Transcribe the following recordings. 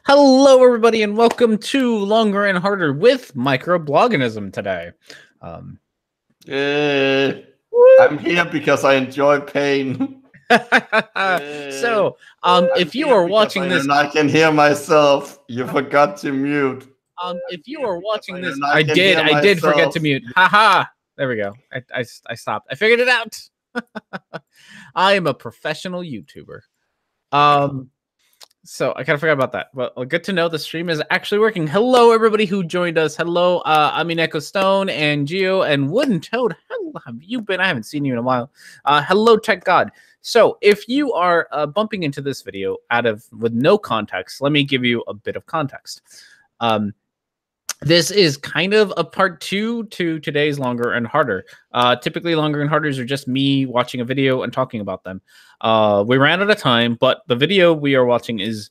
Hello, everybody, and welcome to Longer and Harder with Microblogganism today. I'm here because I enjoy pain. So, if you are watching this, I can hear myself. You forgot to mute. If you are watching this, I did forget to mute. Haha. There we go. I stopped. I figured it out. I am a professional YouTuber. So I kind of forgot about that. Well, good to know the stream is actually working. Hello, everybody who joined us. Hello, Echo Stone and Geo and Wooden Toad. How have you been? I haven't seen you in a while. Hello, Tech God. So if you are bumping into this video with no context, let me give you a bit of context. This is kind of a part 2 to today's Longer and Harder. Typically, Longer and Harders are just me watching a video and talking about them. We ran out of time, but the video we are watching is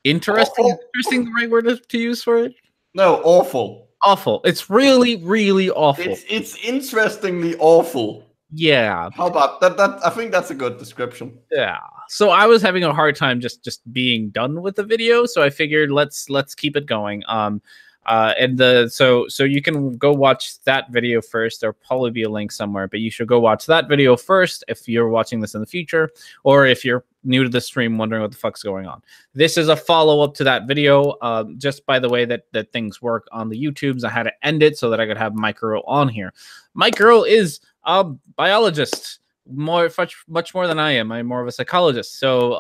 interesting. Awful. Interesting, the right word to use for it? No, awful. Awful. It's really, really awful. It's interestingly awful. Yeah. How about that? I think that's a good description. Yeah. So I was having a hard time just being done with the video, so I figured let's keep it going. So you can go watch that video first. There'll probably be a link somewhere, but you should go watch that video first if you're watching this in the future, or if you're new to the stream wondering what the fuck's going on. This is a follow-up to that video. Just by the way that things work on the YouTubes, I had to end it so that I could have Micro on here. Micro is a biologist, much more than I am. I'm more of a psychologist. So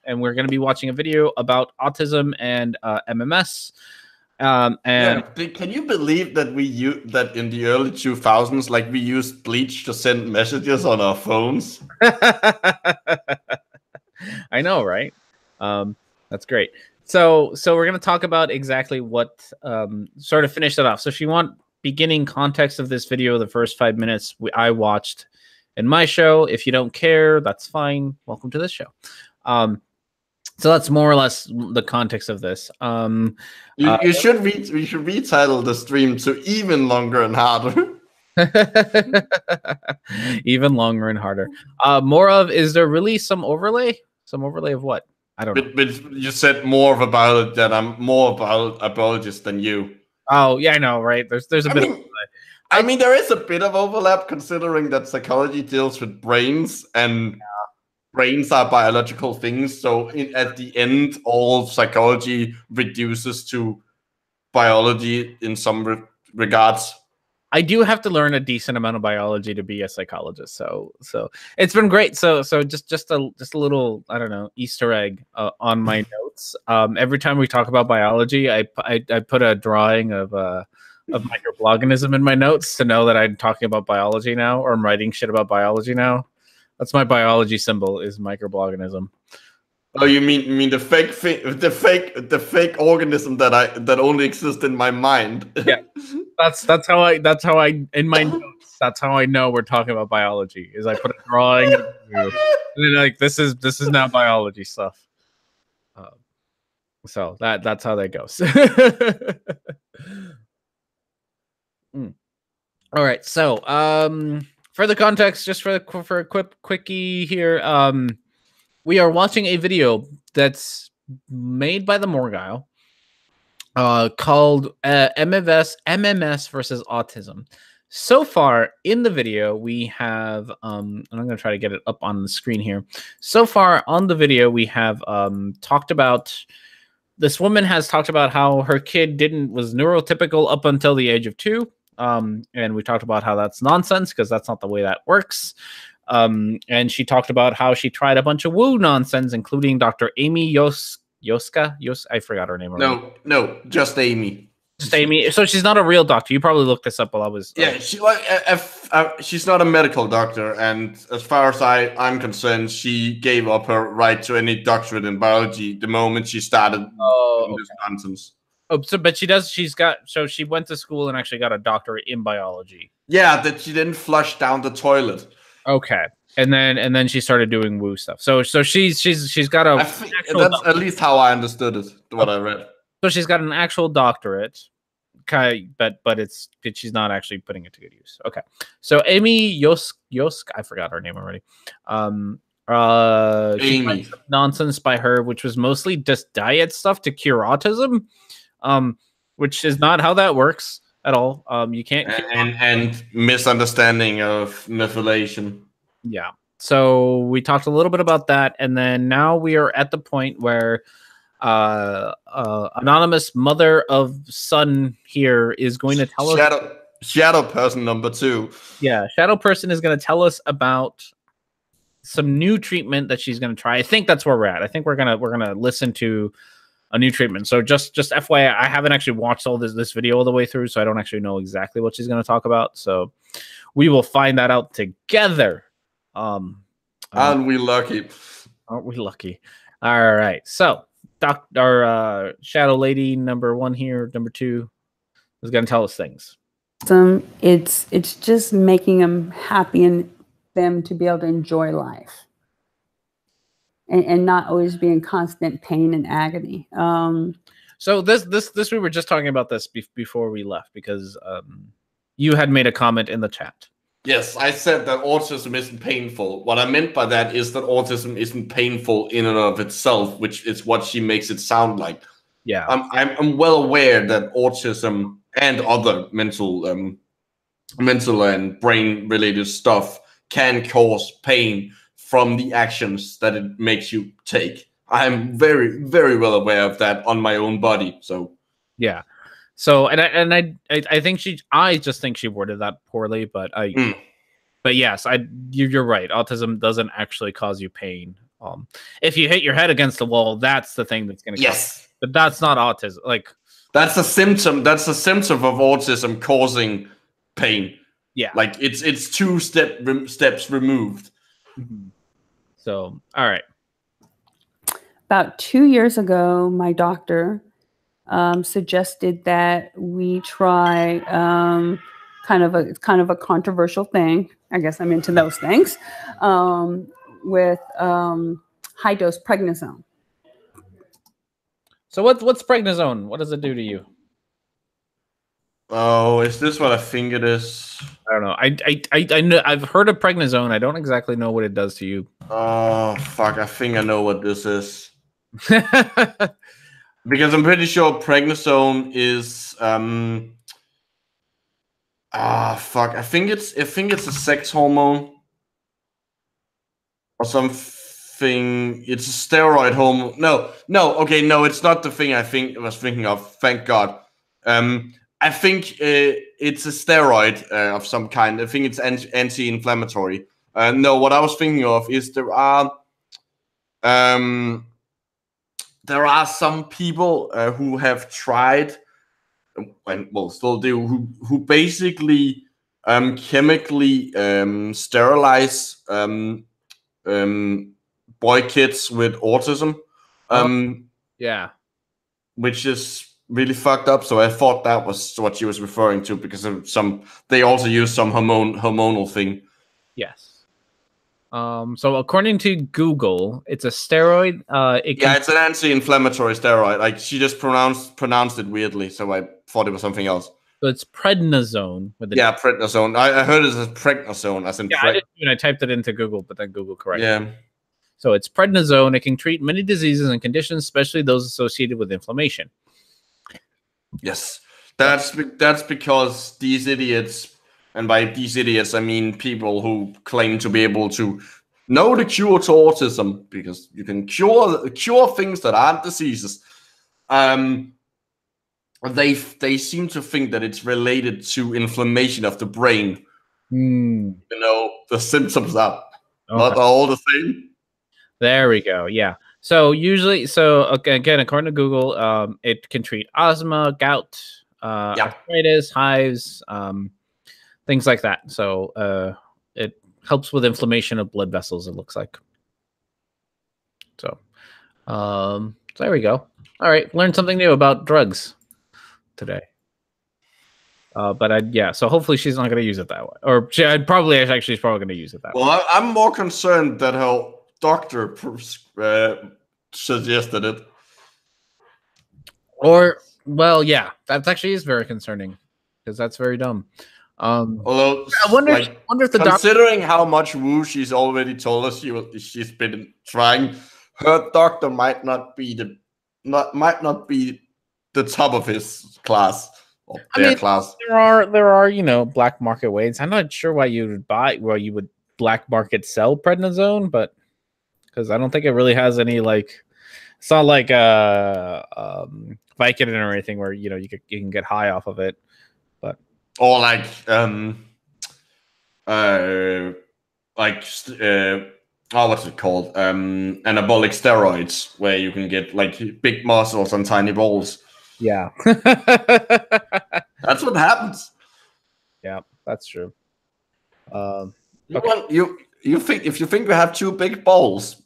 and we're going to be watching a video about autism and MMS. And yeah, can you believe that that in the early 2000s, like, we used bleach to send messages on our phones? I know, right? That's great. So we're going to talk about exactly what sort of finish that off. So if you want beginning context of this video, the first 5 minutes I watched in my show. If you don't care, that's fine. Welcome to this show. So that's more or less the context of this. We should retitle the stream to Even Longer and Harder. Even Longer and Harder. Is there really some overlay? Some overlay of what? I don't know. But you said more of a biologist, that I'm more about a biologist than you. Oh, yeah, I know, right? There's a bit of overlay. I mean, there is a bit of overlap considering that psychology deals with brains, and brains are biological things. So at the end, all psychology reduces to biology in some regards. I do have to learn a decent amount of biology to be a psychologist. So it's been great. So just a little, I don't know, Easter egg on my notes. Every time we talk about biology, I put a drawing of microblogganism in my notes to know that I'm talking about biology now, or I'm writing shit about biology now. That's my biology symbol, is microblogganism. Oh, you mean the fake thing, the fake organism that only exists in my mind? Yeah, that's how I in my notes. That's how I know we're talking about biology. Is I put a drawing, and then, like, this is now biology stuff. So that's how that goes. All right, so for the context, just for a quickie here, we are watching a video that's made by the Morgile, called MMS versus autism. So far in the video, we have, and I'm going to try to get it up on the screen here. So far on the video, we have talked about, this woman has talked about how her kid was neurotypical up until the age of 2. And we talked about how that's nonsense, because that's not the way that works. And she talked about how she tried a bunch of woo nonsense, including Dr. Amy Yoska. I forgot her name already. No, just Amy. Just Amy. So she's not a real doctor. You probably looked this up while I was. Yeah, she's not a medical doctor, and as far as I'm concerned, she gave up her right to any doctorate in biology the moment she started doing this nonsense. Oh, but she went to school and actually got a doctorate in biology. Yeah, that she didn't flush down the toilet. Okay. And then she started doing woo stuff. So she's got a. That's at least how I understood it. What I read. So she's got an actual doctorate, but she's not actually putting it to good use. Okay. So Amy Yosk, I forgot her name already. She tried some nonsense by her, which was mostly just diet stuff to cure autism, which is not how that works at all. You can't and misunderstanding of methylation. Yeah. So we talked a little bit about that, and then now we are at the point where anonymous mother of son here is going to tell us. Shadow person number 2. Yeah, shadow person is going to tell us about some new treatment that she's going to try. I think that's where we're at. I think we're gonna listen to a new treatment. So just FYI, I haven't actually watched all this video all the way through, so I don't actually know exactly what she's going to talk about. So we will find that out together. Aren't we lucky? Aren't we lucky? All right. So our shadow lady number 1 here, number 2, is going to tell us things. It's just making them happy and them to be able to enjoy life and not always be in constant pain and agony. So this we were just talking about this before we left, because you had made a comment in the chat. Yes, I said that autism isn't painful. What I meant by that is that autism isn't painful in and of itself, which is what she makes it sound like. Yeah, I'm well aware that autism and other mental and brain related stuff can cause pain from the actions that it makes you take. I'm very, very well aware of that on my own body. So yeah. So I think I just think she worded that poorly, but but yes, you're right. Autism doesn't actually cause you pain. If you hit your head against the wall, that's the thing that's going to yes, but that's not autism. Like that's a symptom. That's a symptom of autism causing pain. Yeah, like it's 2 steps removed. Mm-hmm. So all right. About 2 years ago, my doctor suggested that we try kind of a controversial thing. I guess I'm into those things, with high dose prednisone. So what's prednisone? What does it do to you? Oh, is this what I think it is? I don't know. I know I've heard of prednisone. I don't exactly know what it does to you. Oh fuck! I think I know what this is. Because I'm pretty sure prednisone is fuck. I think it's a sex hormone or something. It's a steroid hormone. No, okay, no, it's not the thing I was thinking of. Thank God. I think it's a steroid of some kind. I think it's anti-inflammatory. No, what I was thinking of is there are some people who have tried and well still do who basically chemically sterilize boy kids with autism. Yeah, which is really fucked up. So I thought that was what she was referring to, because of they also use some hormonal thing. Yes. So according to Google, it's a steroid. It's an anti-inflammatory steroid. Like she just pronounced it weirdly, so I thought it was something else. So it's prednisone. Prednisone. I heard it as prednisone, as in I did too, and I typed it into Google, but then Google corrected. Yeah. So it's prednisone. It can treat many diseases and conditions, especially those associated with inflammation. Yes, that's because these idiots. And by these idiots, I mean people who claim to be able to know the cure to autism, because you can cure things that aren't diseases. They seem to think that it's related to inflammation of the brain. You know, the symptoms are not all the same. There we go. Yeah. So usually, again, according to Google, it can treat asthma, gout, arthritis, hives, things like that. So it helps with inflammation of blood vessels, it looks like. So there we go. All right, learned something new about drugs today. So hopefully she's not going to use it that way. Or she's probably going to use it that way. Well, I'm more concerned that her doctor suggested it. Or, well, yeah, that actually is very concerning, because that's very dumb. Although, I wonder if the considering how much woo she's already told us she's been trying, her doctor might not be the top of his class or their class. There are black market ways. I'm not sure why you would black market sell prednisone, but because I don't think it really has any it's not like Vicodin or anything where you can get high off of it, but or what's it called? Anabolic steroids, where you can get big muscles and tiny balls. Yeah. That's what happens. Yeah, that's true. You think if you think you have two big balls,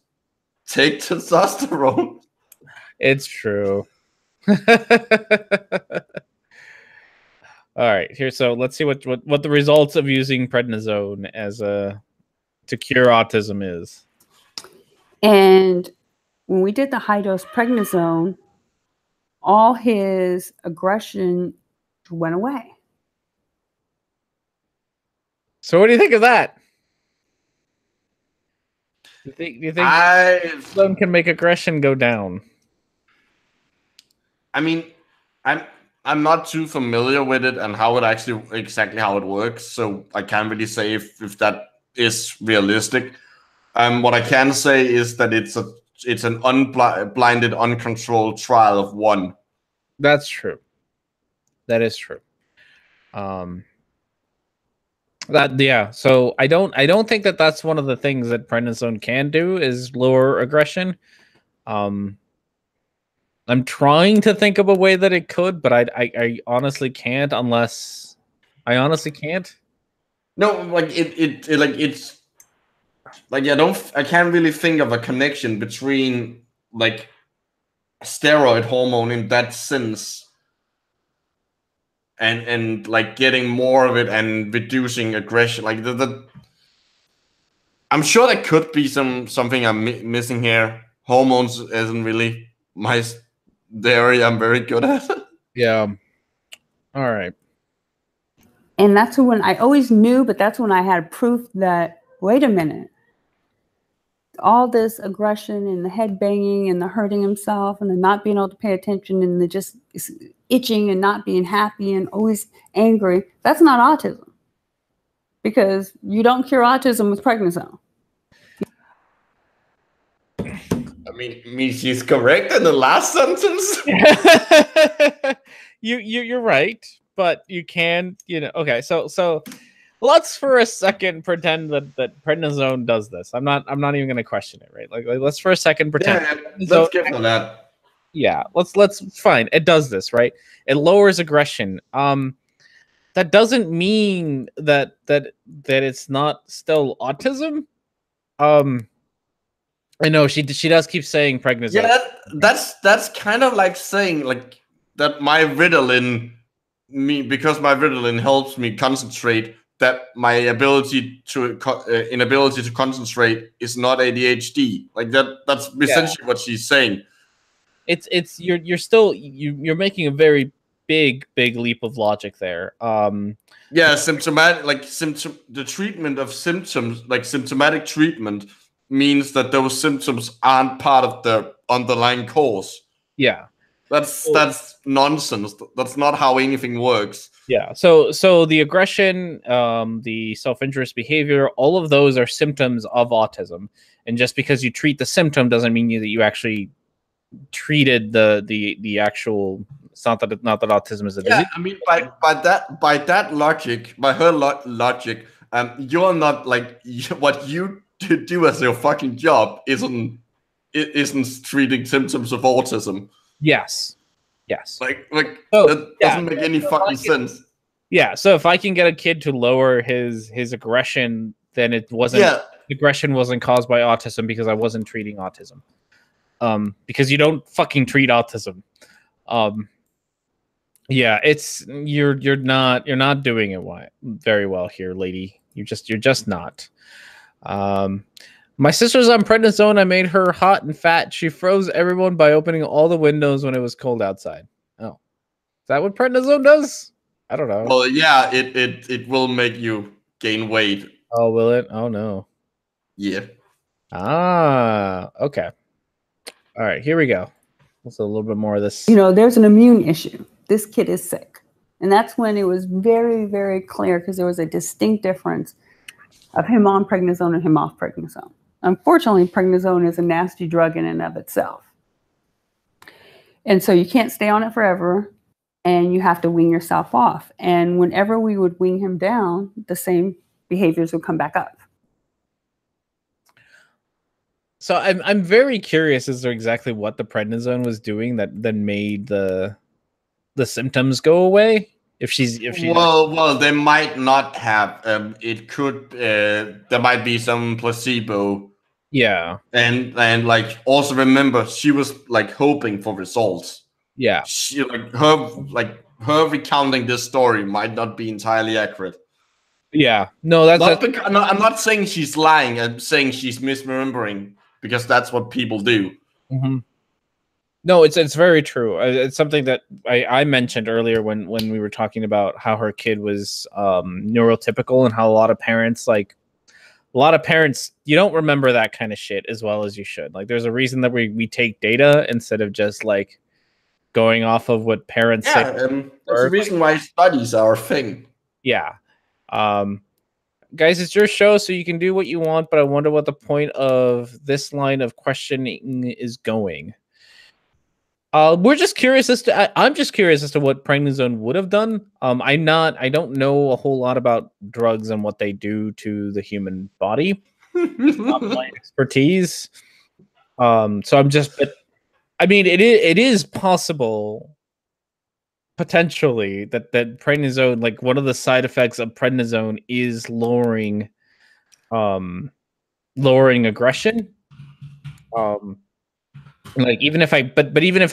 take testosterone. It's true. All right, here. So let's see what the results of using prednisone to cure autism is. And when we did the high dose prednisone, all his aggression went away. So what do you think of that? Do you think prednisone can make aggression go down? I mean, I'm not too familiar with it and how it works, so I can't really say if that is realistic. What I can say is that it's an unblinded, uncontrolled trial of one. That's true. That is true. So I don't think that's one of the things that prednisone can do is lower aggression. I'm trying to think of a way that it could, but I honestly can't unless I honestly can't. No, I can't really think of a connection between steroid hormone in that sense and getting more of it and reducing aggression. I'm sure there could be something I'm missing here. Hormones isn't really my area I'm very good at. Yeah. All right. And that's when I always knew, but that's when I had proof that, wait a minute, all this aggression and the head banging and the hurting himself and the not being able to pay attention and the just itching and not being happy and always angry, that's not autism. Because you don't cure autism with prednisone. I mean, she's correct in the last sentence. You're right, but you can, okay. So let's for a second pretend that prednisone does this. I'm not even going to question it, right? Let's for a second pretend. Yeah, let's give them that. Yeah, let's fine. It does this, right? It lowers aggression. That doesn't mean that it's not still autism. I know she does keep saying prednisone. Yeah, that's kind of like saying that my Ritalin helps me concentrate, that my inability to concentrate is not ADHD. That's essentially what she's saying. It's you're making a very big leap of logic there. Yeah, symptomatic the treatment of symptoms, symptomatic treatment means that those symptoms aren't part of the underlying cause. Yeah. That's nonsense. That's not how anything works. Yeah. So the aggression, the self-interest behavior, all of those are symptoms of autism. And just because you treat the symptom doesn't mean that you actually treated the actual. It's not that autism is a disease. Yeah, I mean by that logic, by her logic, you're not what you do as your fucking job isn't treating symptoms of autism. Yes. That doesn't make any fucking sense. Yeah, so if I can get a kid to lower his aggression, then it wasn't aggression wasn't caused by autism because I wasn't treating autism. Because you don't fucking treat autism. Yeah, you're not doing it very well here, lady. You're just not. My sister's on prednisone. I made her hot and fat. She froze everyone by opening all the windows when it was cold outside. Oh, is that what prednisone does? I don't know. Well, yeah, it will make you gain weight. Oh, will it? Oh no. Yeah. Ah, okay. All right, here we go. Let's a little bit more of this. You know, there's an immune issue. This kid is sick. And that's when it was very, very clear because there was a distinct difference of him on prednisone and him off prednisone. Unfortunately, prednisone is a nasty drug in and of itself. And so you can't stay on it forever, and you have to wean yourself off. And whenever we would wean him down, the same behaviors would come back up. So I'm very curious as to exactly what the prednisone was doing that made the symptoms go away. If she's well, they might not have. It could. There might be some placebo. Yeah. And like also remember, she was like hoping for results. Yeah. She her recounting this story might not be entirely accurate. Yeah. No, that's no, I'm not saying she's lying. I'm saying she's misremembering because that's what people do. Mm-hmm. No, it's very true. It's something that I mentioned earlier when we were talking about how her kid was neurotypical and how a lot of parents you don't remember that kind of shit as well as you should. Like there's a reason that we take data instead of just like going off of what parents say. That's the reason why studies are a thing. Yeah. Guys, it's your show, so you can do what you want, but I wonder what the point of this line of questioning is going. We're just curious as to. I'm just curious as to what prednisone would have done. I don't know a whole lot about drugs and what they do to the human body. It's not my expertise. So I'm just. But, I mean, it is possible, potentially, that prednisone, like one of the side effects of prednisone, is lowering aggression. Like even if I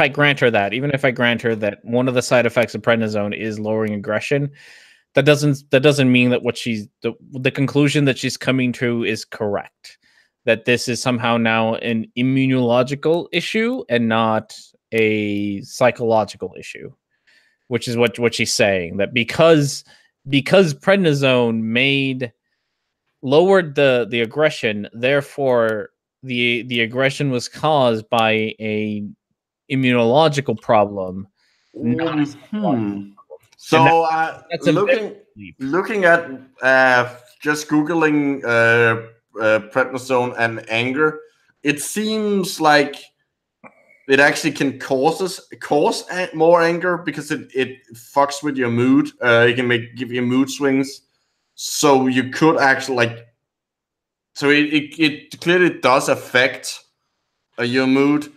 grant her that one of the side effects of prednisone is lowering aggression, that doesn't mean that what she's the conclusion that she's coming to is correct. That this is somehow now an immunological issue and not a psychological issue, which is what she's saying. That because prednisone lowered the aggression, therefore the aggression was caused by a immunological problem. So looking at just Googling prednisone and anger, it seems like it actually can cause more anger because it fucks with your mood. It can give you mood swings. So you could actually so it clearly does affect your mood,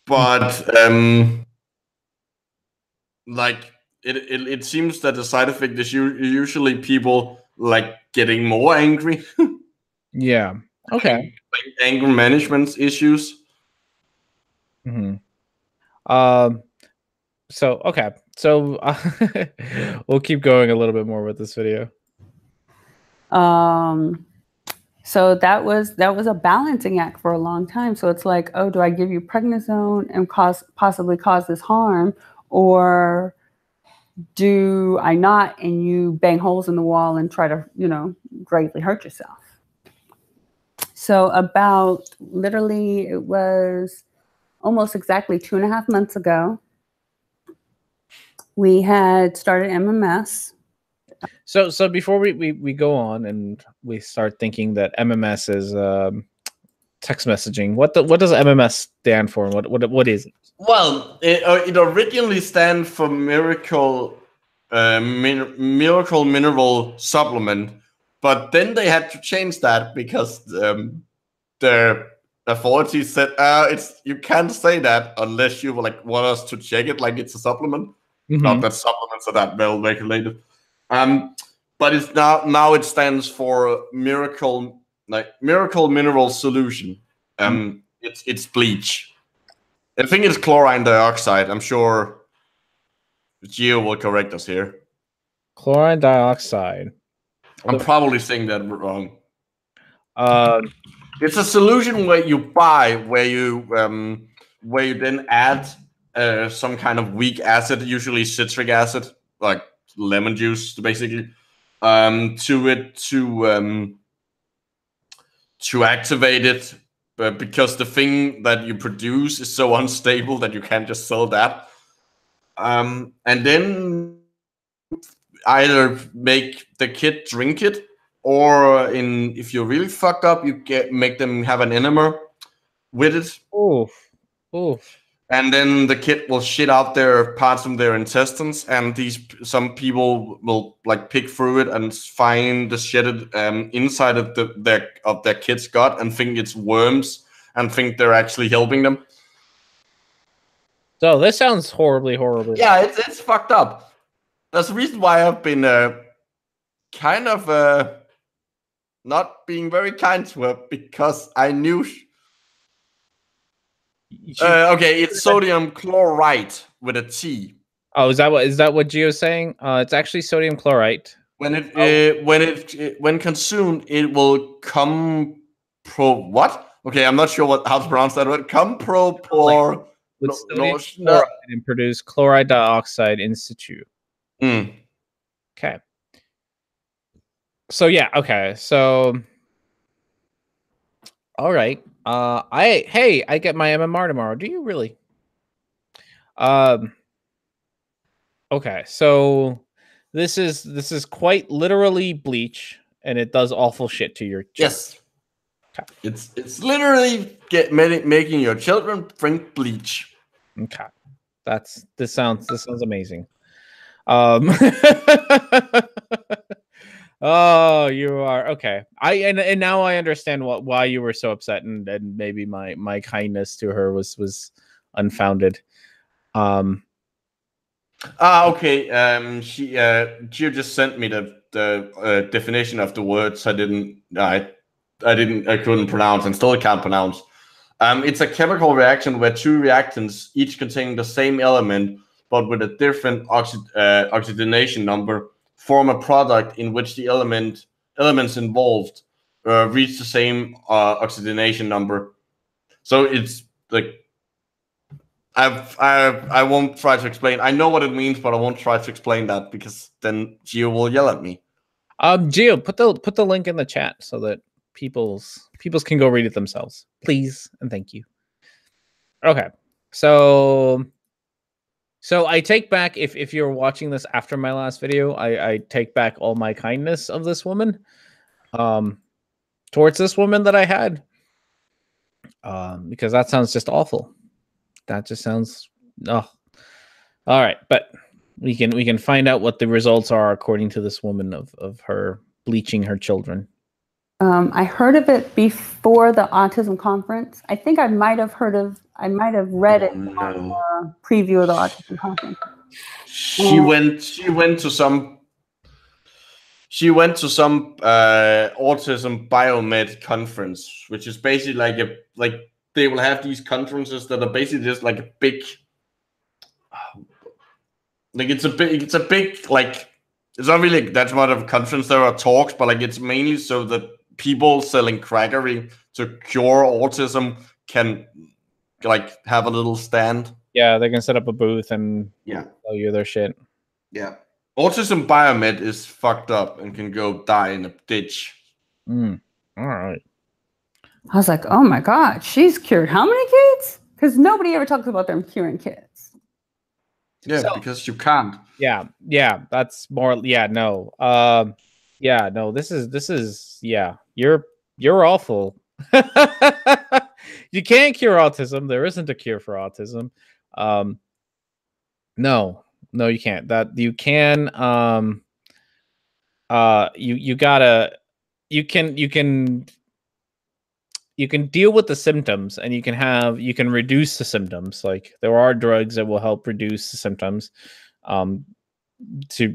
but it seems that the side effect is usually people like getting more angry. Yeah. Okay. Like anger management issues. Mm-hmm. So we'll keep going a little bit more with this video. So that was a balancing act for a long time. So it's like, oh, do I give you prednisone and possibly cause this harm, or do I not, and you bang holes in the wall and try to, greatly hurt yourself? So about literally, it was almost exactly 2.5 months ago, we had started MMS. So before we go on and we start thinking that MMS is text messaging, what does MMS stand for? What is it? Well, it originally stands for Miracle Mineral Supplement, but then they had to change that because the authorities said you can't say that unless you want us to check it like it's a supplement. Mm-hmm. Not that supplements are that well regulated. But it's now it stands for Miracle Mineral Solution. It's bleach. I think it's chlorine dioxide. I'm sure Gio will correct us here. Chlorine dioxide. I'm probably saying that wrong. It's a solution where you buy, where you then add some kind of weak acid, usually citric acid, like lemon juice, basically, to it to activate it, but because the thing that you produce is so unstable that you can't just sell that. And then either make the kid drink it, or if you're really fucked up, you make them have an enema with it. Oh. And then the kid will shit out their parts from their intestines, and some people will like pick through it and find the shitted inside of their kid's gut and think it's worms and think they're actually helping them. So this sounds horribly. Yeah, it's fucked up. That's the reason why I've been kind of not being very kind to her, because I knew. Okay, it's sodium chloride with a T. Oh, is that what Gio's saying? It's actually sodium chloride. When when consumed, it will what? Okay, I'm not sure how to pronounce that word. Compropor. With sodium chloride and produce chloride dioxide in situ. Okay. So yeah, okay. So all right. I get my MMR tomorrow. Do you really? Okay, so this is quite literally bleach, and it does awful shit to your children. Yes. Okay. It's literally making your children drink bleach. Okay. This sounds amazing. Oh, you are okay. And now I understand why you were so upset, and maybe my kindness to her was unfounded. Okay. Gio just sent me the definition of the words. I couldn't pronounce, and still can't pronounce. It's a chemical reaction where two reactants, each containing the same element but with a different oxidation number, form a product in which the elements involved reach the same oxidation number. So it's like I won't try to explain. I know what it means, but I won't try to explain that, because then Gio will yell at me. Gio, put the link in the chat so that peoples can go read it themselves, please, and thank you. Okay, so I take back, if you're watching this after my last video, I take back all my kindness of this woman, towards this woman that I had, because that sounds just awful. That just sounds all right, but we can find out what the results are according to this woman of her bleaching her children. I heard of it before the autism conference. I think I might have read it on the preview of the autism conference. She went to some autism biomed conference, which is basically like they will have these conferences that are basically just like a big, like it's a big like, it's not really that much of a conference. There are talks, but like it's mainly so that people selling crackery to cure autism can like have a little stand. Yeah, they can set up a booth and sell you their shit. Yeah, autism biomed is fucked up and can go die in a ditch. All right. I was like, oh my god, she's cured how many kids? Because nobody ever talks about them curing kids. Yeah, because you can't. Yeah, that's more. Yeah, no. No. This is. Yeah, you're awful. You can't cure autism. There isn't a cure for autism. No, you can't. That you can. You can deal with the symptoms, and you can reduce the symptoms. Like there are drugs that will help reduce the symptoms. To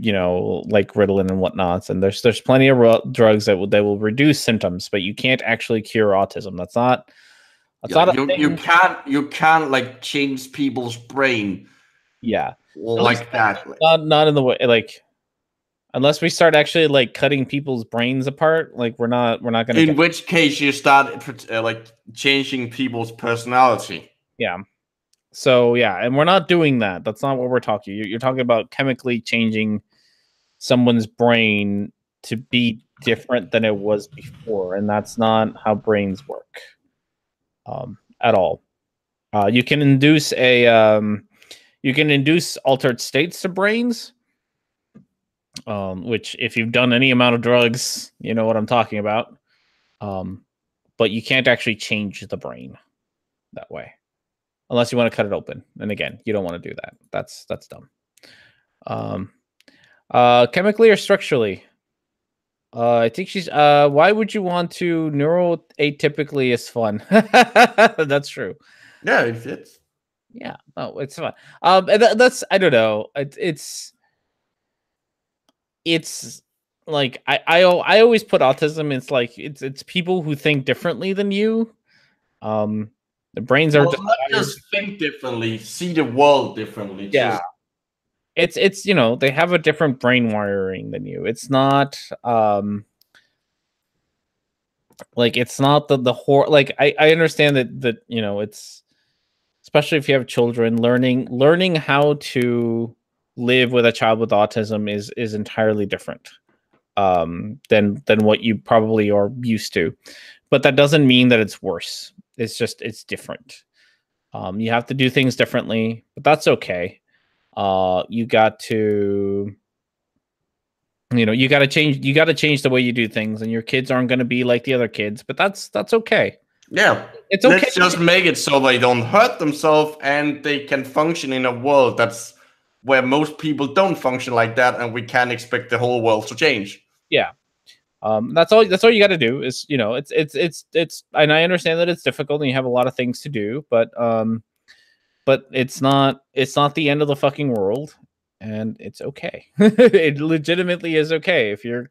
like Ritalin and whatnots, and there's plenty of drugs that will reduce symptoms, but you can't actually cure autism. That's not you can't like change people's brain. Yeah, like that. Not in the way, like, unless we start actually like cutting people's brains apart. Like we're not gonna. In which case you start like changing people's personality. Yeah. So yeah, and we're not doing that. That's not what we're talking. You're talking about chemically changing someone's brain to be different than it was before, and that's not how brains work at all. You can induce altered states to brains, which if you've done any amount of drugs, you know what I'm talking about. But you can't actually change the brain that way, unless you want to cut it open. And again, you don't want to do that. That's dumb. Chemically or structurally? I think she's. Why would you want to? Neuroatypically is fun. That's true. Yeah, it's. Yeah, no, it's fun. That's I don't know. It's like I always put autism. It's like it's people who think differently than you. The brains are not just think differently, see the world differently. Yeah. It's you know, they have a different brain wiring than you. It's not like it's not the like I understand that you know, it's especially if you have children, learning how to live with a child with autism is entirely different than what you probably are used to. But that doesn't mean that it's worse. It's just it's different. You have to do things differently, but that's okay. You got to, you know, you got to change the way you do things, and your kids aren't going to be like the other kids, but that's okay. Yeah, it's okay. Let's just make it so they don't hurt themselves and they can function in a world that's where most people don't function like that, and we can't expect the whole world to change. Yeah. That's all you got to do is, you know, it's and I understand that it's difficult and you have a lot of things to do, but it's not the end of the fucking world, and it's okay. It legitimately is okay if your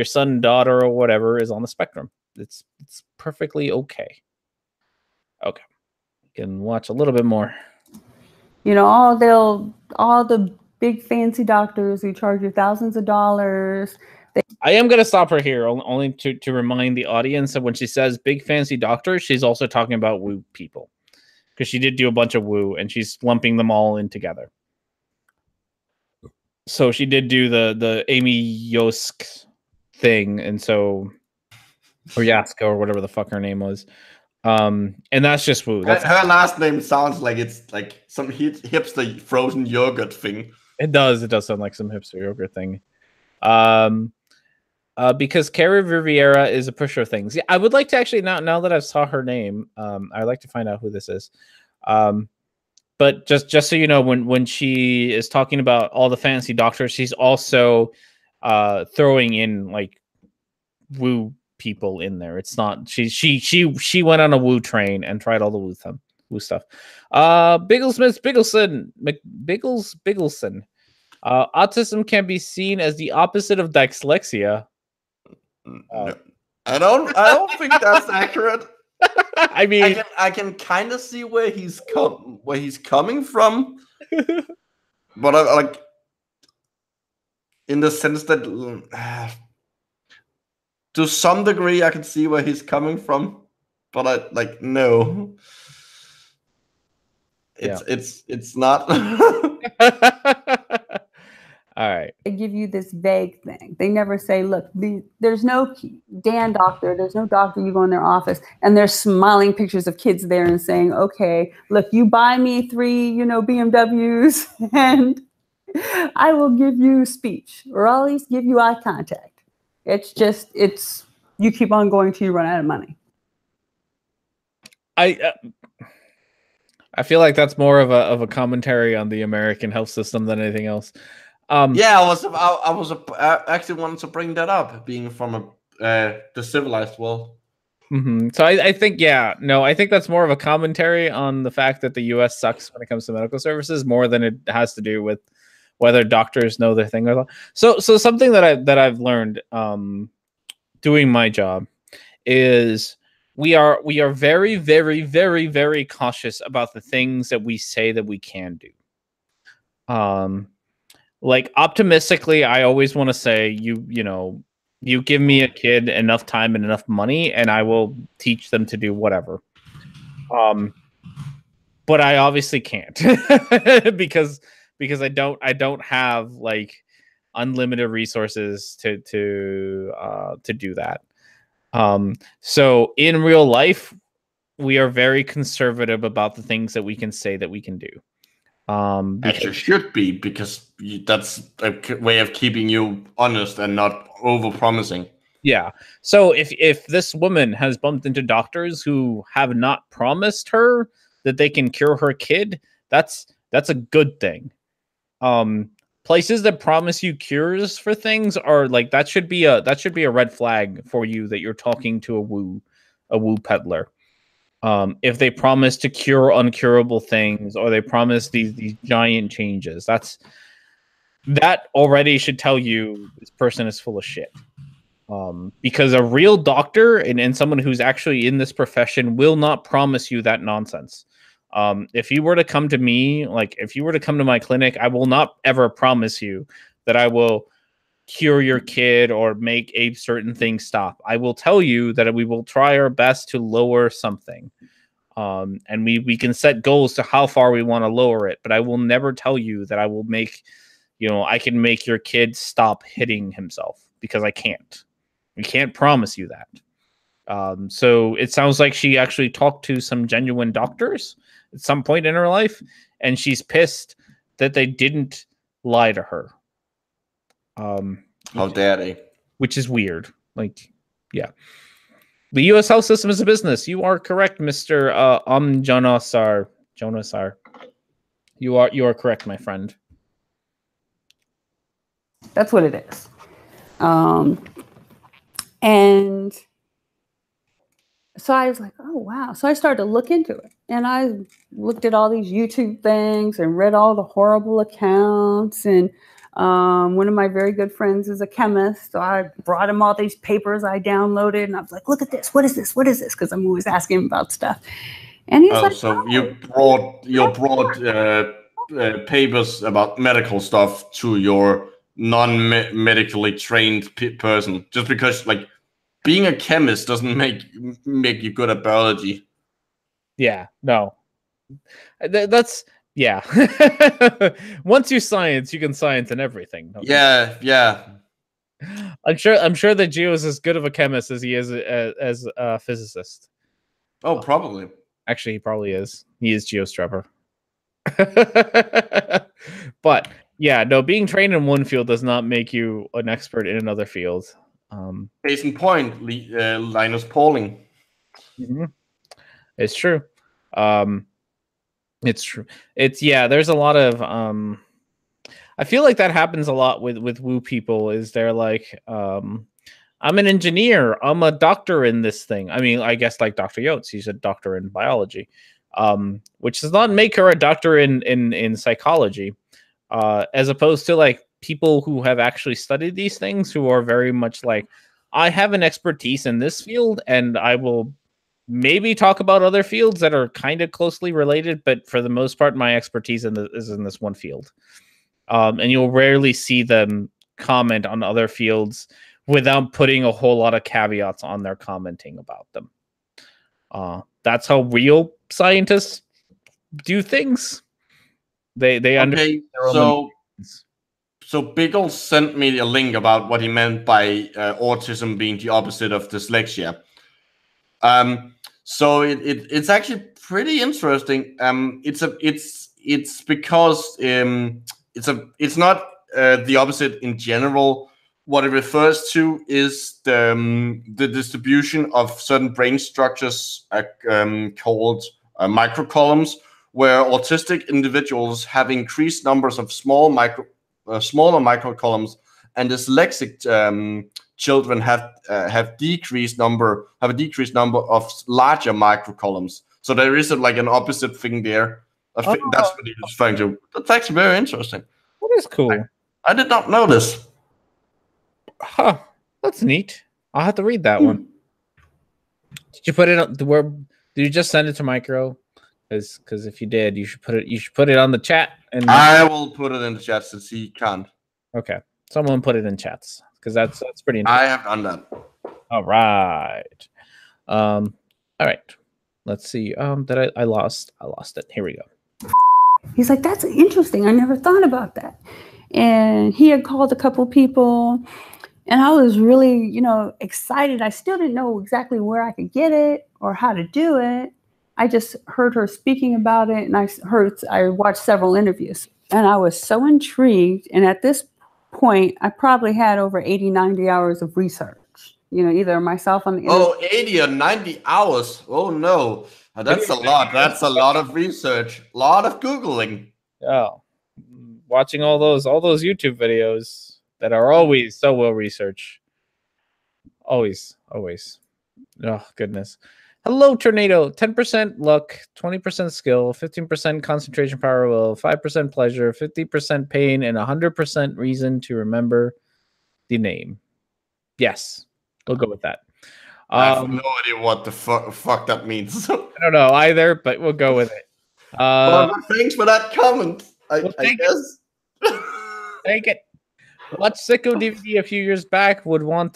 son, daughter, or whatever is on the spectrum. It's perfectly okay. Okay, you can watch a little bit more. You know, all the big fancy doctors who charge you thousands of dollars. I am going to stop her here, only to remind the audience that when she says big fancy doctors, she's also talking about woo people, because she did do a bunch of woo, and she's lumping them all in together. So she did do the Amy Yosk thing, and so, or Yaska, or whatever the fuck her name was. And that's just woo. That's her last name sounds like it's like some hipster frozen yogurt thing. It does sound like some hipster yogurt thing. Because Cara Riviera is a pusher of things. Yeah, I would like to actually now that I saw her name, I'd like to find out who this is. But just so you know, when she is talking about all the fancy doctors, she's also throwing in like woo people in there. It's not she went on a woo train and tried all the woo stuff. Biggleston. Autism can be seen as the opposite of dyslexia. No, I don't think that's accurate. I mean, I can kind of see where he's coming from, but I like in the sense that to some degree I can see where he's coming from, but I like no. It's not. All right. They give you this vague thing. They never say, look, there's no Dan doctor. There's no doctor. You go in their office and they're smiling pictures of kids there and saying, okay, look, you buy me 3, BMWs and I will give you speech, or I'll at least give you eye contact. It's just, you keep on going till you run out of money. I feel like that's more of a commentary on the American health system than anything else. Yeah, I actually wanted to bring that up, being from the civilized world. Mm-hmm. So I think, yeah, no, I think that's more of a commentary on the fact that the U.S. sucks when it comes to medical services, more than it has to do with whether doctors know their thing or not. So something that I've learned doing my job is we are very, very, very, very cautious about the things that we say that we can do. Like optimistically, I always want to say you give me a kid enough time and enough money, and I will teach them to do whatever. But I obviously can't because I don't have like unlimited resources to do that. So in real life, we are very conservative about the things that we can say that we can do. As you should be, because that's a way of keeping you honest and not over-promising. Yeah. So if this woman has bumped into doctors who have not promised her that they can cure her kid, that's a good thing. Places that promise you cures for things are like that should be a red flag for you that you're talking to a woo peddler. If they promise to cure uncurable things, or they promise these giant changes, that already should tell you this person is full of shit. Because a real doctor and someone who's actually in this profession will not promise you that nonsense. If you were to come to me, like if you were to come to my clinic, I will not ever promise you that I will cure your kid or make a certain thing stop. I will tell you that we will try our best to lower something. And we can set goals to how far we want to lower it, but I will never tell you that I will make, I can make your kid stop hitting himself, because I can't. We can't promise you that. So it sounds like she actually talked to some genuine doctors at some point in her life, and she's pissed that they didn't lie to her. How dare they? Which is weird. Like, yeah. The U.S. health system is a business. You are correct, Mr. Jonasar. You are correct, my friend. That's what it is. And so I was like, oh, wow. So I started to look into it. And I looked at all these YouTube things and read all the horrible accounts. And one of my very good friends is a chemist. So I brought him all these papers I downloaded. And I was like, look at this. What is this? What is this? Because I'm always asking him about stuff. And he's like, so you brought papers about medical stuff to your non-medically trained person, just because, like, being a chemist doesn't make you good at biology. Yeah, no. That's, yeah. Once you science, you can science in everything. Yeah. I'm sure that Gio is as good of a chemist as he is as a physicist. Oh, probably. Actually, he probably is. He is Gio Strepper. But yeah, no, being trained in one field does not make you an expert in another field. Case in point, Linus Pauling. Mm-hmm. It's true. It's true. There's a lot of I feel like that happens a lot with woo people. Is they're like, I'm an engineer, I'm a doctor in this thing. I mean, I guess like Dr. Yotes, he's a doctor in biology, which does not make her a doctor in psychology, as opposed to like people who have actually studied these things, who are very much like, I have an expertise in this field, and I will maybe talk about other fields that are kind of closely related, but for the most part, my expertise is in this one field. And you'll rarely see them comment on other fields without putting a whole lot of caveats on their commenting about them. That's how real scientists do things. They understand their own limitations. So Biggle sent me a link about what he meant by autism being the opposite of dyslexia. So it's actually pretty interesting. It's because it's not the opposite in general. What it refers to is the distribution of certain brain structures called microcolumns, where autistic individuals have increased numbers of smaller microcolumns, and dyslexic children have a decreased number of larger microcolumns. So there is like an opposite thing there. That's what he was referring to. That's actually very interesting. That is cool. I did not know this. Huh. That's neat. I'll have to read that one. Did you put it on where? Did you just send it to Micro? Because if you did, you should put it on the chat. And I will put it in the chat since he can't. Okay. Someone put it in chats, because that's pretty interesting. I have done that. All right. All right. Let's see. I lost it. Here we go. He's like, that's interesting. I never thought about that. and he had called a couple people, and I was really, you know, excited. I still didn't know exactly where I could get it or how to do it. I just heard her speaking about it, and I watched several interviews, and I was so intrigued. And at this point, I probably had over 80, 90 hours of research, you know, either myself on the internet. Oh, 80 or 90 hours. Oh, no. That's a lot. That's a lot of research. A lot of Googling. Oh, watching all those YouTube videos that are always so well researched. Always. Oh, goodness. Hello, Tornado. 10% luck, 20% skill, 15% concentration power will, 5% pleasure, 50% pain, and 100% reason to remember the name. Yes, we'll go with that. I have no idea what the fuck that means. I don't know either, but we'll go with it. Well, thanks for that comment. I guess. Take it. Watched Sicko DVD a few years back. Would want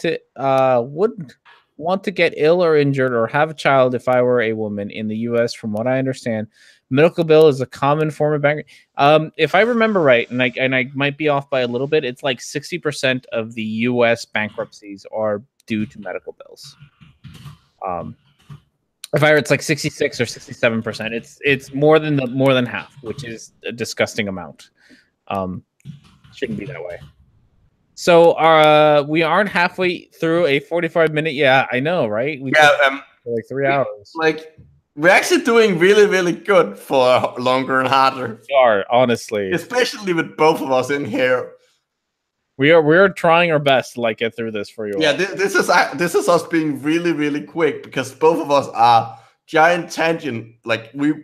to get ill or injured or have a child if I were a woman in the U.S. From what I understand, medical bill is a common form of bank. If I remember right, and I might be off by a little bit, it's like 60% of the U.S. bankruptcies are due to medical bills. If I were, it's like 66 or 67%. It's more than half, which is a disgusting amount. Shouldn't be that way. So we aren't halfway through a 45-minute. Yeah, I know, right? For like 3 hours. Like, we're actually doing really, really good for longer and harder. We are, honestly, especially with both of us in here. We're trying our best to like get through this for you. Yeah, this is us being really, really quick because both of us are giant tangent. Like we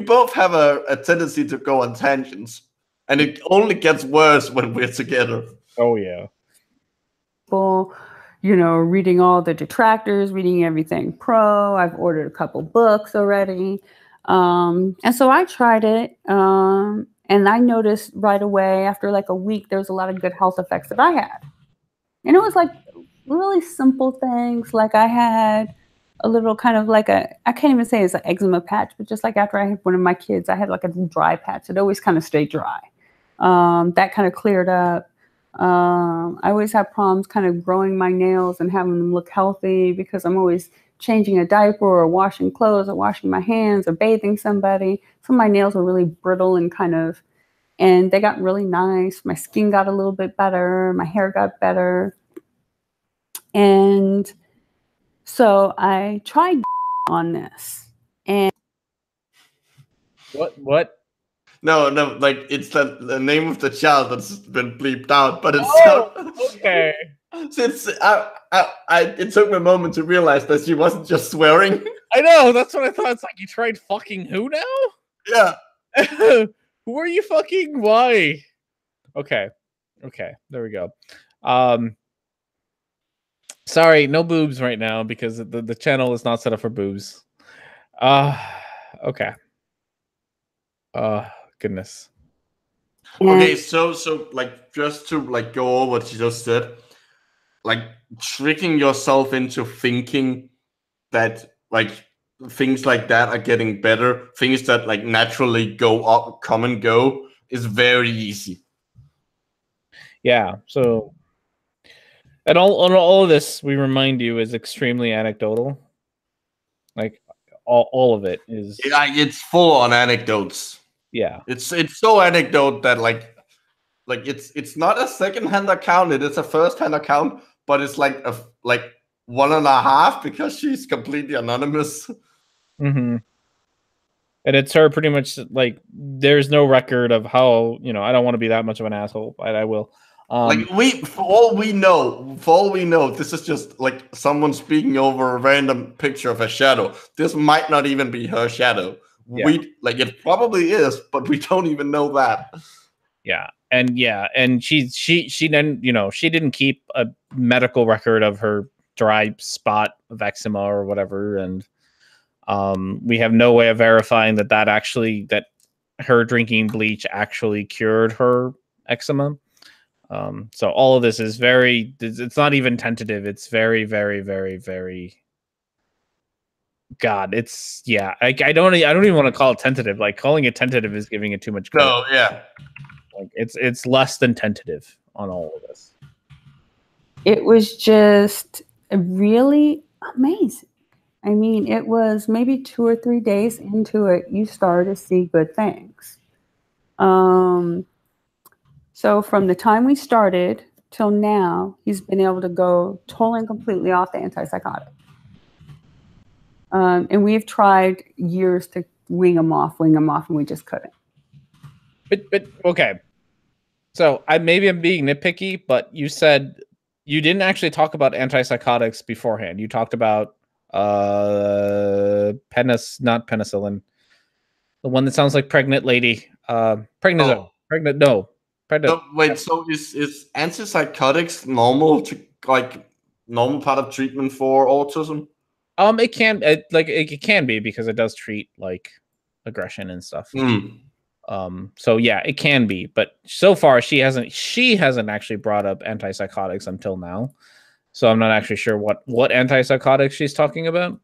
both have a tendency to go on tangents. And it only gets worse when we're together. Oh, yeah. Well, you know, reading all the detractors, reading everything pro. I've ordered a couple books already. And so I tried it. And I noticed right away after like a week, there was a lot of good health effects that I had. And it was like really simple things. Like I had a little kind of like I can't even say it's an eczema patch, but just like after I had one of my kids, I had like a dry patch. It always kind of stayed dry. That kind of cleared up. I always have problems kind of growing my nails and having them look healthy because I'm always changing a diaper or washing clothes or washing my hands or bathing somebody. So my nails were really brittle and they got really nice. My skin got a little bit better. My hair got better. And so I tried on this. And what? No, like it's the name of the child that's been bleeped out, but it's okay. Since it took me a moment to realize that she wasn't just swearing. I know, that's what I thought. It's like, you tried fucking who now? Yeah. Who are you fucking? Why? Okay, there we go. Sorry, no boobs right now because the channel is not set up for boobs. Okay. Goodness. Okay, so like just to like go over what you just said, like tricking yourself into thinking that like things like that are getting better, things that like naturally go up, come and go, is very easy. Yeah. So, and all of this, we remind you, is extremely anecdotal. Like all of it is. Yeah, it's full on anecdotes. Yeah, it's so anecdote that like it's not a second-hand account, it is a first-hand account, but it's like a 1.5 because she's completely anonymous. Mm-hmm. And it's her pretty much like there's no record of how, you know, I don't want to be that much of an asshole, but I will. Like for all we know, this is just like someone speaking over a random picture of a shadow. This might not even be her shadow. Yeah. It probably is, but we don't even know that. Yeah, and she then, you know, she didn't keep a medical record of her dry spot of eczema or whatever, and we have no way of verifying that her drinking bleach actually cured her eczema. So all of this is it's not even tentative. It's very, very, very, very. God, it's I don't even want to call it tentative. Like calling it tentative is giving it too much credit. No, yeah. Like it's less than tentative on all of this. It was just really amazing. I mean, it was maybe 2 or 3 days into it, you start to see good things. So from the time we started till now, he's been able to go totally and completely off the antipsychotic. And we've tried years to wing him off, and we just couldn't. But okay. So maybe I'm being nitpicky, but you said you didn't actually talk about antipsychotics beforehand. You talked about not penicillin, the one that sounds like pregnant lady. Pregnant. Oh. Pregnant. No. Pregnant. So, wait. So is antipsychotics normal part of treatment for autism? It can be because it does treat like aggression and stuff. So yeah, it can be, but so far she hasn't actually brought up antipsychotics until now. So I'm not actually sure what antipsychotics she's talking about.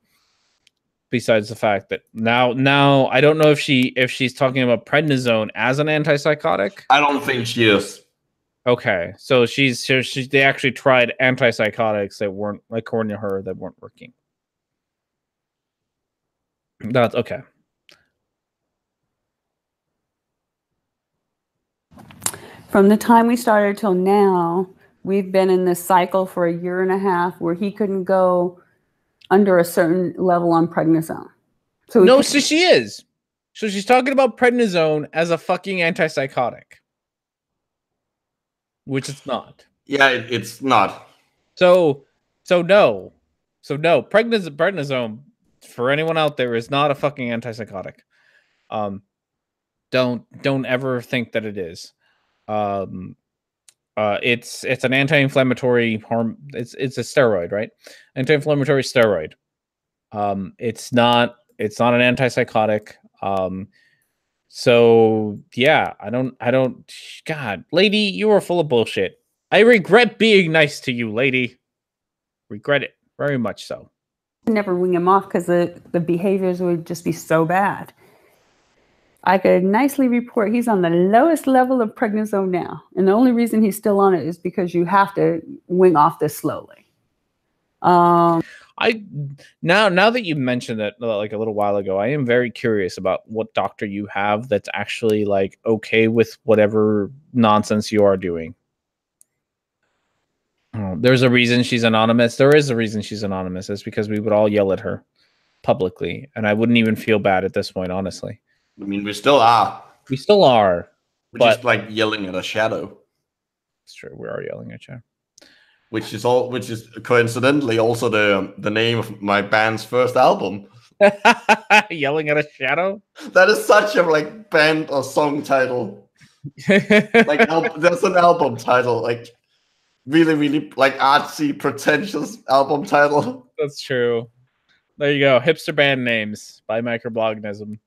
Besides the fact that now I don't know if she's talking about prednisone as an antipsychotic. I don't think she is. Okay, so they actually tried antipsychotics that weren't, according to her, that weren't working. That's okay. From the time we started till now, we've been in this cycle for 1.5 years where he couldn't go under a certain level on prednisone. So she is. So she's talking about prednisone as a fucking antipsychotic, which it's not. Yeah, it's not. So no. Prednisone, for anyone out there, is not a fucking antipsychotic. Don't ever think that it is. It's an anti-inflammatory it's a steroid, right? Anti-inflammatory steroid. It's not an antipsychotic. So yeah, I don't God, lady, you are full of bullshit. I regret being nice to you, lady. Regret it very much so. Never wing him off because the behaviors would just be so bad. I could nicely report he's on the lowest level of prednisone now. And the only reason he's still on it is because you have to wing off this slowly. Now that you mentioned that like a little while ago, I am very curious about what doctor you have that's actually like okay with whatever nonsense you are doing. There's a reason she's anonymous. There is a reason she's anonymous. It's because we would all yell at her publicly, and I wouldn't even feel bad at this point, honestly. I mean, we still are. We still are. We're just like yelling at a shadow. It's true. We are yelling at you. Which is coincidentally also the name of my band's first album. Yelling at a shadow? That is such a like band or song title. Like there's an album title, like really, really like artsy, pretentious album title. That's true. There you go. Hipster band names by Microblogganism.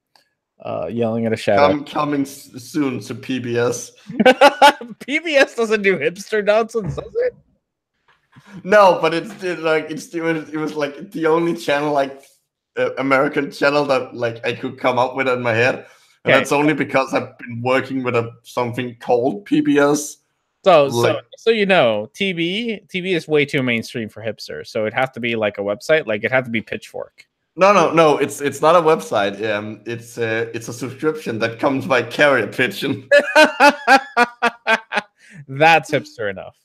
Yelling at a shadow. Coming soon to PBS. PBS doesn't do hipster nonsense, does it? No, but it was like the only channel, like American channel that like I could come up with in my head, and that's only because I've been working with something called PBS. So you know, TV is way too mainstream for hipsters. So it'd have to be like a website, like it'd have to be Pitchfork. No, it's not a website. It's a subscription that comes by carrier pigeon. That's hipster enough.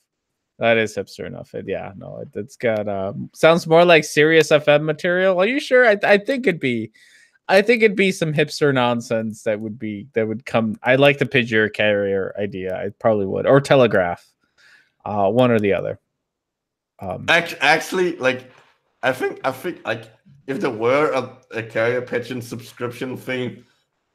That is hipster enough. It's got sounds more like Sirius FM material. Are you sure? I think it'd be some hipster nonsense that would come. I'd like to pitch your carrier idea. I probably would, or Telegraph, one or the other. Actually, like I think like if there were a carrier pigeon subscription thing,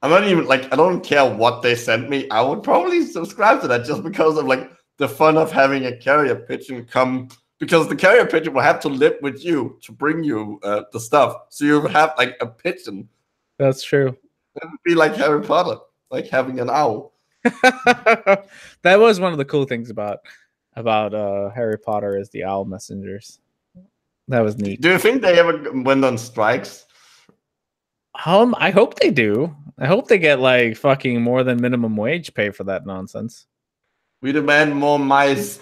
I'm not even like I don't care what they sent me. I would probably subscribe to that just because of like the fun of having a carrier pigeon come, because the carrier pigeon will have to live with you to bring you the stuff. So you would have like a pigeon. That's true. It would be like Harry Potter, like having an owl. That was one of the cool things about Harry Potter is the owl messengers. That was neat. Do you think they ever went on strikes? I hope they do. I hope they get like fucking more than minimum wage pay for that nonsense. We demand more mice.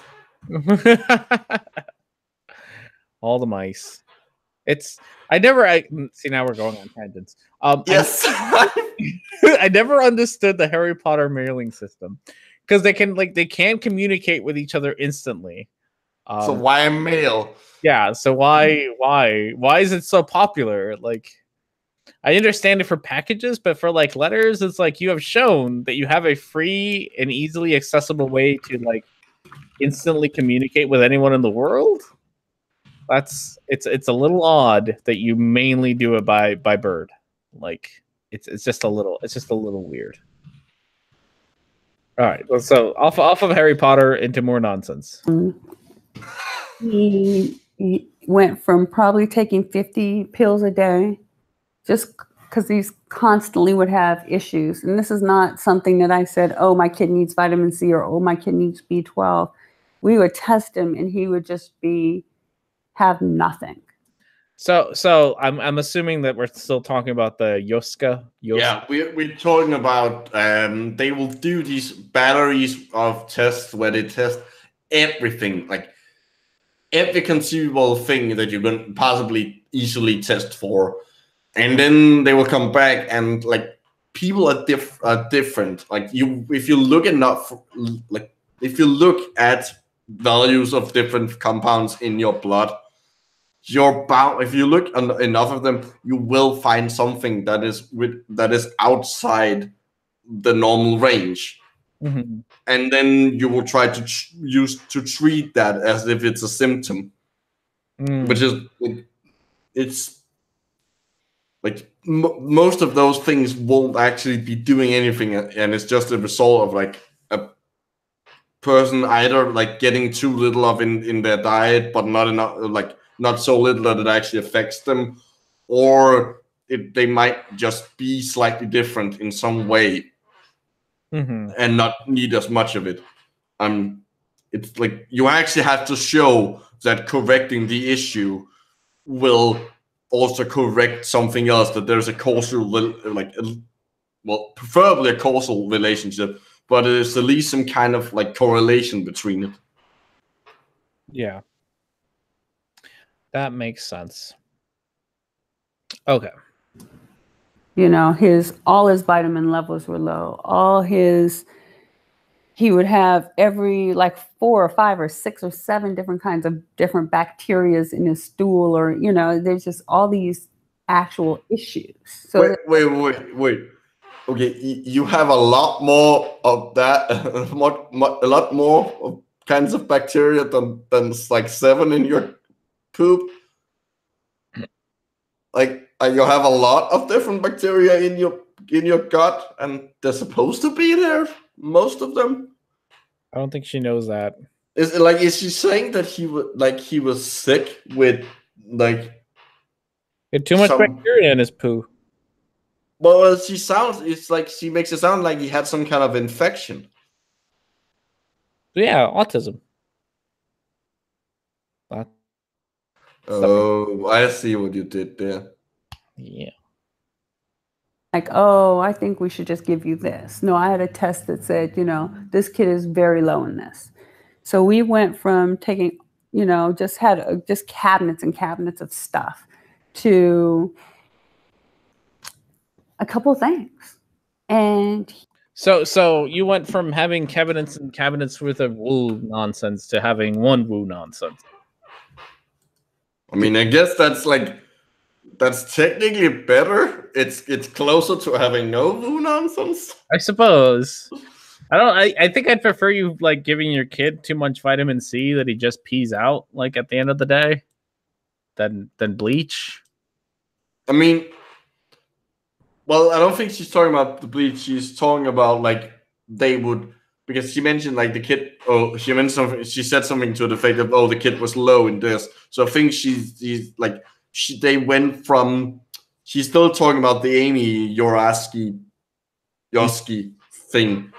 All the mice. I see, now we're going on tangents. Yes. I never understood the Harry Potter mailing system because they can communicate with each other instantly. So why mail? Yeah. So why is it so popular? Like, I understand it for packages, but for like letters, it's like you have shown that you have a free and easily accessible way to like instantly communicate with anyone in the world. It's a little odd that you mainly do it by bird. Like it's just a little weird. All right, so off of Harry Potter into more nonsense. He went from probably taking 50 pills a day just because he constantly would have issues. And this is not something that I said, oh, my kid needs vitamin C or oh, my kid needs B12. We would test him and he would just have nothing. So I'm assuming that we're still talking about the Yoska. Yeah, we're talking about they will do these batteries of tests where they test everything, like every conceivable thing that you can possibly easily test for, and then they will come back and like people are different. Like if you look at values of different compounds in your blood, you're bound, if you look enough of them, you will find something that is outside the normal range. Mm-hmm. And then you will try to treat that as if it's a symptom, which is it's like most of those things won't actually be doing anything, and it's just a result of like a person either like getting too little of in their diet, but not enough, like not so little that it actually affects them, or they might just be slightly different in some way. Mm-hmm. And not need as much of it. It's like you actually have to show that correcting the issue will also correct something else, that there's a causal, preferably a causal relationship, but there's at least some kind of like correlation between it. Yeah. That makes sense. Okay. You know, all his vitamin levels were low. He would have every like 4 or 5 or 6 or 7 different kinds of different bacterias in his stool, or, you know, there's just all these actual issues. So wait. Okay, you have a lot more of that, a lot more of kinds of bacteria than like 7 in your poop. Like you have a lot of different bacteria in your gut, and they're supposed to be there, most of them. I don't think she knows that. Is she saying that he was sick with like too much bacteria in his poo? Well, it's like she makes it sound like he had some kind of infection. Yeah, autism. Oh, I see what you did there. Yeah. Like, oh, I think we should just give you this. No, I had a test that said, you know, this kid is very low in this. So we went from taking, you know, just cabinets and cabinets of stuff to a couple things. And so you went from having cabinets and cabinets with a woo nonsense to having one woo nonsense. I mean, I guess that's technically better. It's closer to having no woo nonsense, I suppose. I think I'd prefer you like giving your kid too much vitamin C that he just pees out like at the end of the day than bleach. I mean, well, I don't think she's talking about the bleach. She's talking about like they would, because she mentioned like the kid. Oh, she mentioned something. She said something to the effect of, "Oh, the kid was low in this." So I think they went from. She's still talking about the Amy Yorsky thing,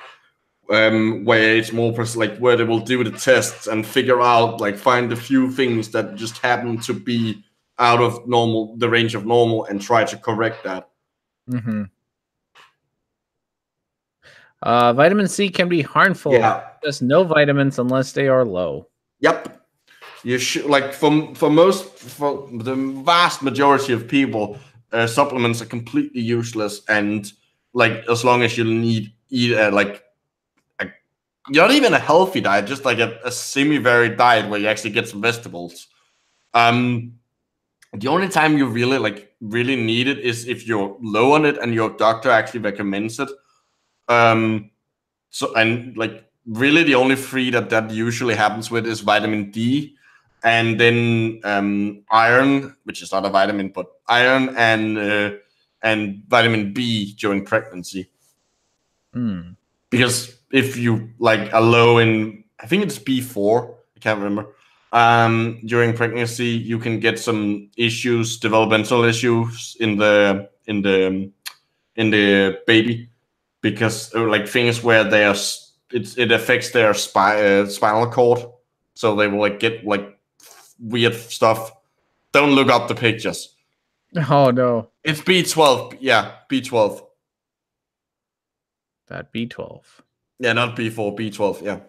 where it's more like where they will do the tests and figure out, like, find a few things that just happen to be out of the range of normal, and try to correct that. Mm-hmm. Vitamin C can be harmful. Yeah. There's no vitamins unless they are low. Yep. You should, like, for the vast majority of people, supplements are completely useless, and like as long as you eat like not even a healthy diet, just like a semi-varied diet where you actually get some vegetables. The only time you really need it is if you're low on it and your doctor actually recommends it. So, and like really the only three that usually happens with is vitamin D, and then iron, which is not a vitamin, but iron and vitamin B during pregnancy. Because if you like are low in, I think it's B4, I can't remember. During pregnancy, you can get some issues, developmental issues in the baby, because like things where it affects their spinal cord, so they will like get like weird stuff. Don't look up the pictures. Oh no, it's B12. Yeah, B12. That B12. Yeah, not B4, B12. Yeah.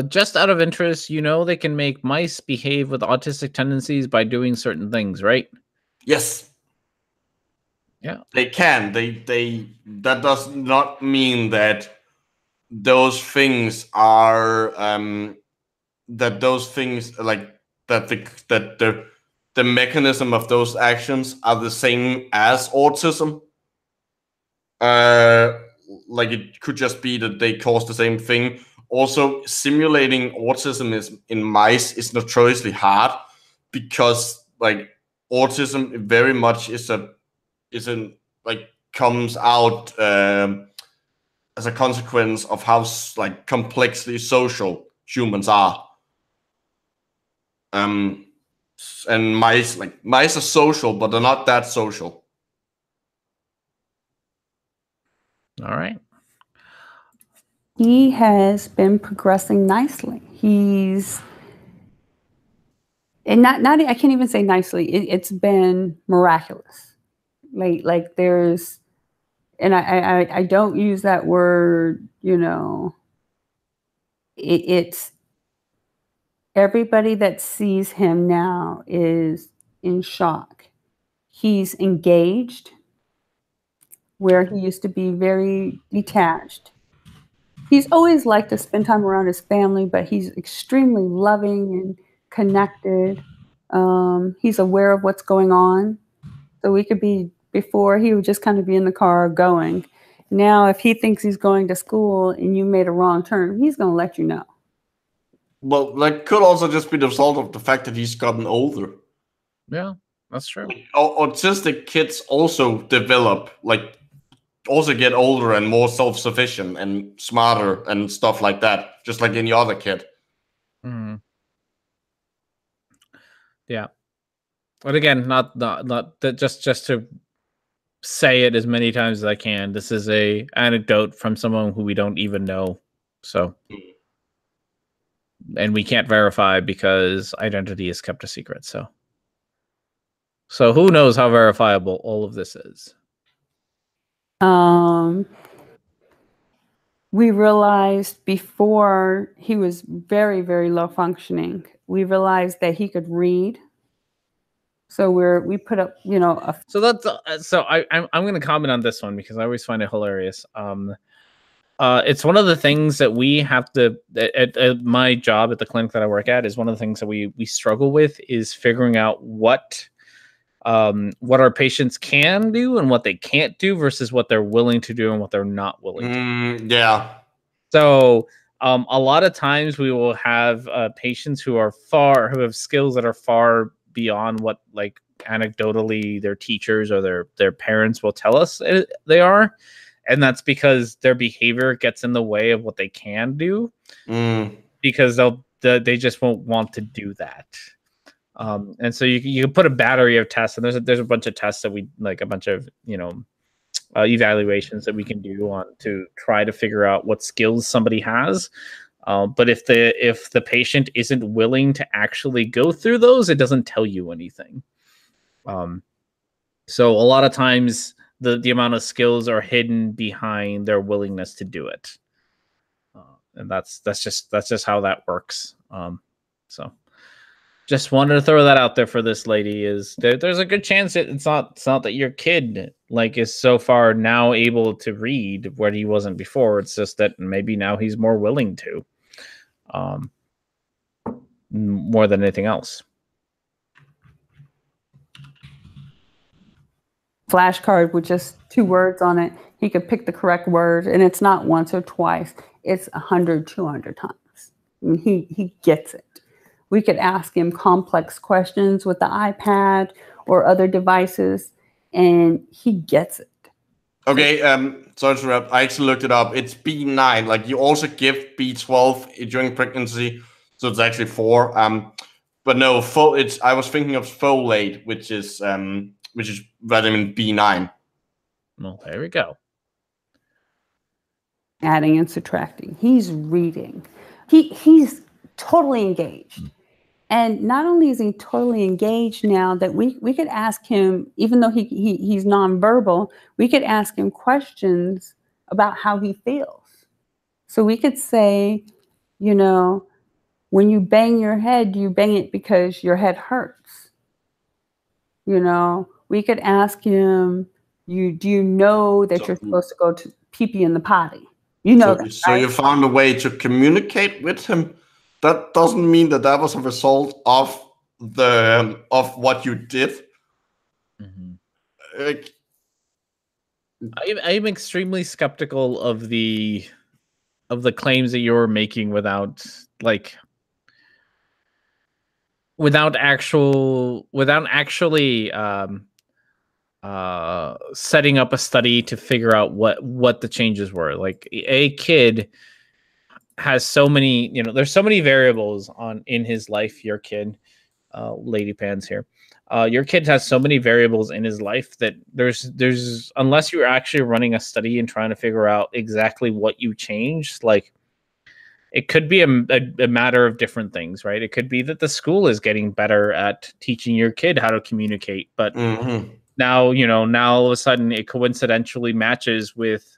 Just out of interest, they can make mice behave with autistic tendencies by doing certain things, right? Yes. Yeah. They can. That does not mean that those things are that those things like that the mechanism of those actions are the same as autism. Like it could just be that they cause the same thing. Also, simulating autism in mice is notoriously hard, because like autism very much comes out as a consequence of how like complexly social humans are. And mice are social, but they're not that social. All right. He has been progressing nicely. I can't even say nicely. It's been miraculous. Like there's, and I don't use that word, it's everybody that sees him now is in shock. He's engaged, where he used to be very detached. He's always liked to spend time around his family, but he's extremely loving and connected. He's aware of what's going on. So before he would just kind of be in the car going. Now, if he thinks he's going to school and you made a wrong turn, he's going to let you know. Well, that could also just be the result of the fact that he's gotten older. Yeah, that's true. Autistic kids also also get older and more self-sufficient and smarter and stuff like that, just like any other kid. Mm. Yeah. But again, not that just to say it as many times as I can. This is a anecdote from someone who we don't even know. So, and we can't verify because identity is kept a secret. So who knows how verifiable all of this is? We realized before he was very, very low functioning, we realized that he could read. So we put up, So that's I'm going to comment on this one because I always find it hilarious. It's one of the things that we have to at my job at the clinic that I work at is one of the things that we struggle with is figuring out what our patients can do and what they can't do versus what they're willing to do and what they're not willing to do. Yeah. So a lot of times we will have patients who have skills that are far beyond what like anecdotally their teachers or their parents will tell us they are. And that's because their behavior gets in the way of what they can do because they just won't want to do that. And so you can put a battery of tests, and there's a bunch of tests that we like, a bunch of evaluations that we can do on to try to figure out what skills somebody has. But if the patient isn't willing to actually go through those, it doesn't tell you anything. So a lot of times the amount of skills are hidden behind their willingness to do it. And that's just how that works. So just wanted to throw that out there for this lady. Is there's a good chance it's not that your kid like is so far now able to read where he wasn't before. It's just that maybe now he's more willing to, more than anything else. Flashcard with just 2 words on it. He could pick the correct word, and it's not once or twice. It's 100, 200 times. I mean, he gets it. We could ask him complex questions with the iPad or other devices, and he gets it. Okay, sorry to interrupt. I actually looked it up. It's B9. Like, you also give B12 during pregnancy, so it's actually 4. But no, I was thinking of folate, which is vitamin B9. Well, there we go. Adding and subtracting. He's reading. He's totally engaged. And not only is he totally engaged now, that we could ask him, even though he's nonverbal, we could ask him questions about how he feels. So we could say, you know, when you bang your head, you bang it because your head hurts. You know, we could ask him, do you know that you're supposed to go to pee-pee in the potty? You know that, so right? You found a way to communicate with him. That doesn't mean that was a result of what you did. Mm-hmm. I'm extremely skeptical of the claims that you're making without actually setting up a study to figure out what the changes were. Like, a kid has so many, there's so many variables in his life. Your kid, Lady Pans here, your kid has so many variables in his life that there's unless you're actually running a study and trying to figure out exactly what you changed, like, it could be a matter of different things, right? It could be that the school is getting better at teaching your kid how to communicate, but now all of a sudden it coincidentally matches with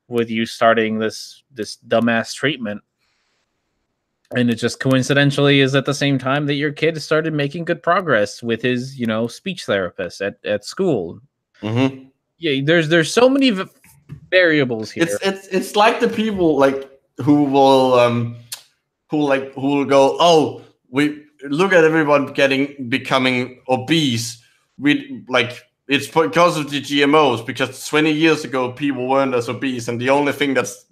you starting this dumbass treatment, and it just coincidentally is at the same time that your kid started making good progress with his speech therapist at school. Yeah, there's so many variables here. It's like the people who will go, oh, we look at everyone becoming obese. It's because of the GMOs, because 20 years ago people weren't as obese, and the only thing that's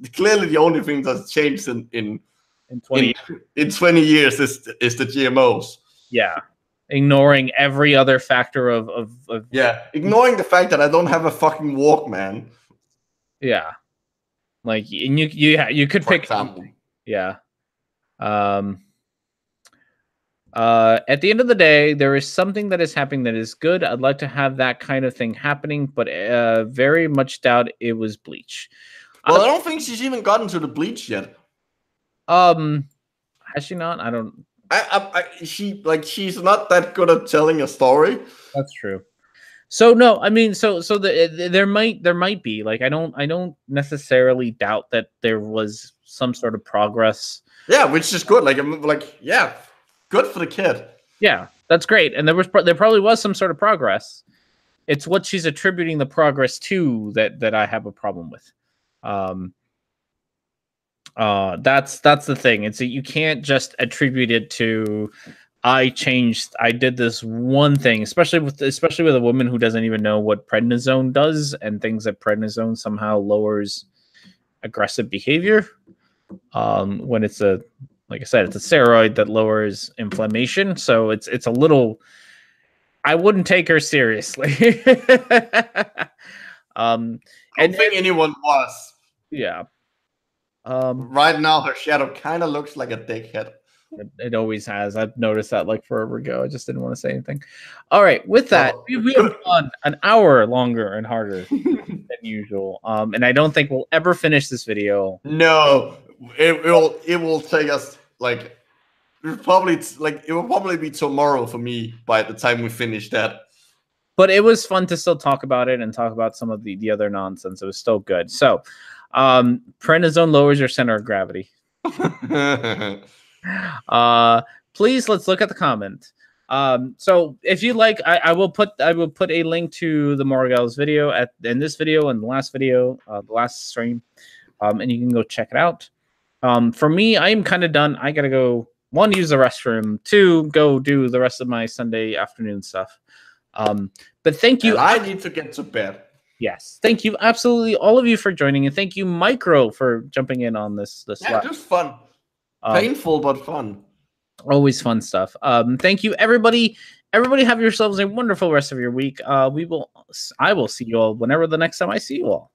changed in 20 years is the GMOs. Yeah, ignoring every other factor of ignoring the fact that I don't have a fucking Walkman. Yeah, like, and you could pick example. Yeah. At the end of the day, there is something that is happening that is good. I'd like to have that kind of thing happening, but very much doubt it was bleach. Well, I don't think she's even gotten to the bleach yet. Has she not? I don't. She's not that good at telling a story. That's true. So no, I mean, there might be, like, I don't necessarily doubt that there was some sort of progress. Yeah, which is good. Yeah, good for the kid. Yeah, that's great. And there probably was some sort of progress. It's what she's attributing the progress to that I have a problem with. That's the thing. It's that you can't just attribute it to I did this one thing, especially with a woman who doesn't even know what prednisone does and thinks that prednisone somehow lowers aggressive behavior. When it's like I said, it's a steroid that lowers inflammation. So it's a little, I wouldn't take her seriously. I don't think anyone was. Yeah. Right now, her shadow kind of looks like a dickhead. It always has. I've noticed that like forever ago. I just didn't want to say anything. All right. With that, we have gone an hour longer and harder than usual. And I don't think we'll ever finish this video. No, it will take us it will probably be tomorrow for me by the time we finish that. but it was fun to still talk about it and talk about some of the other nonsense. It was still good. So, prednisone lowers your center of gravity. Please, let's look at the comment. So if you like, I will put a link to the Morgell's video in this video and the last video, the last stream, and you can go check it out. For me, I am kind of done. I gotta go. 1, use the restroom. 2, go do the rest of my Sunday afternoon stuff. But thank you. And I need to get to bed. Yes, thank you, absolutely, all of you for joining, and thank you, Micro, for jumping in on this. Yeah, just fun, painful but fun. Always fun stuff. Thank you, everybody. Everybody, have yourselves a wonderful rest of your week. I will see you all whenever the next time I see you all.